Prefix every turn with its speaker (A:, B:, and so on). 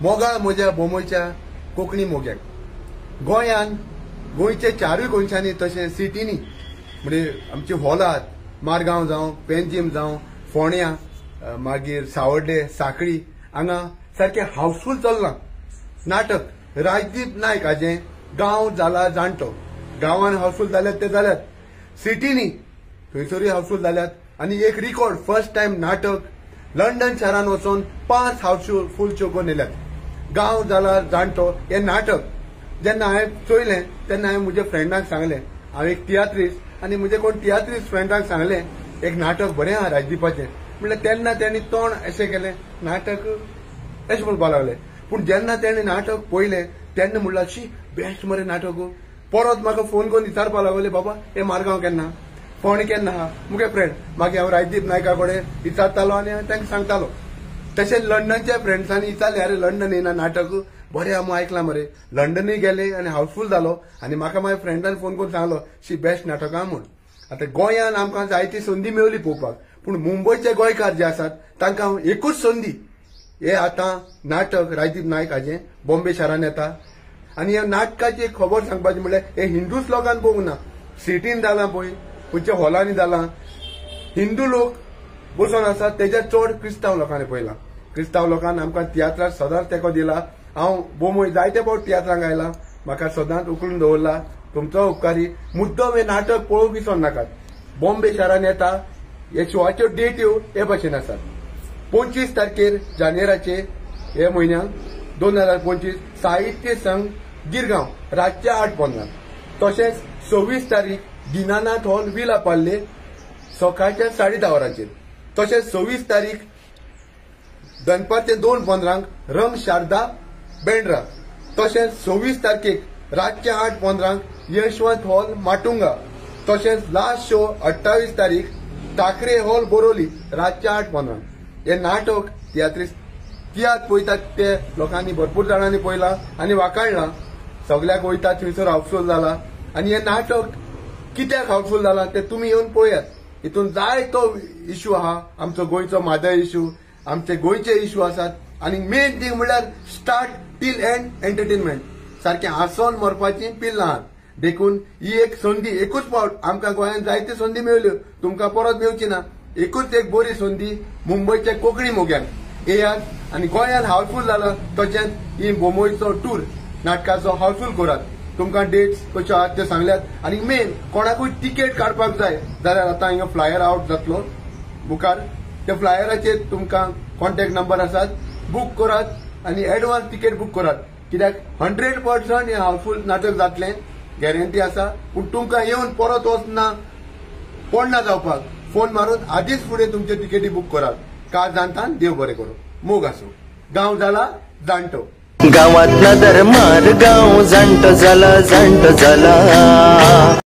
A: मोगाळ म्हज्या बोमोयच्या कोंकणी मोग्याक गोंयान गोंयचे चारूय गोंयच्यांनी तशें सिटीनी म्हणजे आमची हॉलात मारगांव जावं पेन्जीम जावं फोंड्या मागीर सावर्डे सांखळी हांगा सारकें हावसफुल चल्लां नाटक राजदीप नायक हाजें गांव जाला जाणटो गांवान हावसफुल जाल्यात ते जाल्यात सिटीनी थंयसरूय हावसफुल जाल्यात आनी एक रिकॉर्ड फर्स्ट टायम नाटक लंडन शारान वचून 5 हावसफुल शो करून येल्यात गांव जाला जाणटो हे नाटक जेन्ना हांवें चोयलें तेन्ना हांवें म्हज्या फ्रेंडांक सांगलें हांव एक तियात्रीस्ट आनी म्हजे कोण तियात्रीस्ट फ्रेंडांक सांगलें एक नाटक बरें आहा राजदीपाचें म्हणल्यार तेन्ना तेणी तोंड अशें केलें नाटक अशें म्हणपाक लागलें पूण जेन्ना तेणें नाटक पळयलें तेन्ना म्हणल्यार शी बेस्ट मरे नाटक परत म्हाका फोन करून विचारपाक लागले बाबा हे मारगांव केन्ना फोंडें केन्ना आहा मुगे फ्रेंड मागीर हांव राजदीप नायका कडेन विचारतालो आनी हांव तांकां सांगतालो तशेंच लंडनच्या फ्रेंड्सांनी विचारलें अरे लंडन येना नाटक बरें हांव आयकलां मरे लंडनूय गेले आनी हावसफुल जालो आनी म्हाका म्हाज्या फ्रेंडान फोन करून सांगलो शी बेस्ट नाटक आहा म्हूण आतां गोंयान आमकां जायती संदी मेवली पळोवपाक पूण मुंबयचे गोंयकार जे आसात तांकां एकूच संदी हे आतां नाटक राजदीप नायक हाजें बॉम्बे शारान येता आनी ह्या नाटकाची एक खबर सांगपाची म्हणल्यार हे हिंदूच लोकांक पळोवंक ना सिटीन जालां पळय खंयच्या हॉलांनी जालां हिंदू लोक बसून आसात तेच्या चड क्रिस्तांव लोकांनी पळयलां क्रिस्तांव लोकांनी आमकां तियात्राक सदांच तेंको दिला हांव बोमोय जायते फावट तियात्रांक आयलां म्हाका सदांच उखलून दवरला तुमचो उपकारी मुद्दम हे नाटक पळोवंक विसर नाकात बॉम्बे शारान येता हे शोवाच्यो डेट्यो हे भाशेन आसात 25 तारखेर जानेराचे हे म्हयन्याक 2025 साहित्य संघ गिरगांव रातचे 8:15 तशेंच 26 तारीख दिनानाथ हॉल विला पाल्ले सकाळच्या 10:30 वरांचेर तशेंच 26 तारीख दनपारचे 2:15 रंग शारदा बेंड्रा तशेंच 26 तारखेक रातचे 8:15 यशवंत हॉल माटुंगा तशेंच लास्ट शो 28 तारीख टाकरे हॉल बोरोली रातचे 8:15 हे नाटक तियात्र पळयतात ते लोकांनी भरपूर जाणांनी पळयलां आनी वाखाणलां सगळ्याक वयता थंयसर हावसफुल जाला आनी हे नाटक कित्याक हावसफुल जाला ते तुमी येवन पळयात हितून जायतो इश्यू आहा आमचो गोंयचो मादर इश्यू आमचे गोंयचे इश्यू आसात आनी मेन थिंग म्हणल्यार स्टार्ट टील एंड एंटरटेनमेंट सारकें हांसोन मरपाची पिल्लां आहात देखून ही एक संदी एकूच फावट आमकां गोंयांत जायत्यो संदी मेवल्यो तुमकां परत मेवची ना एकूच एक बरी संदी मुंबयचे कोंकणी मोग्याक येयात आनी गोंयांत हावसफुल जाला तशेंच ही बोमोयचो टूर नाटकाचो हावसफुल करात तुमकां डेट्स कश्यो आहात त्यो सांगल्यात आनी मेन कोणाकूय तिकेट काडपाक जाय जाल्यार आतां हिंगा फ्लायर आउट जातलो मुखार त्या फ्लायराचेर तुमकां कॉन्टॅक्ट नंबर आसात बूक करात आनी एडवान्स तिकेट बूक करात कित्याक 100% हे हावसफुल नाटक जातलें गॅरंटी आसा पूण तुमकां येवन परत वचना पडना जावपाक फोन मारून आदींच फुडें तुमच्यो तिकेटी बूक करात काळ जाणटान देव बरें करूं मोग आसूं गांव जाला जाणटो
B: गावातला दरमार गाव जाणटो जाला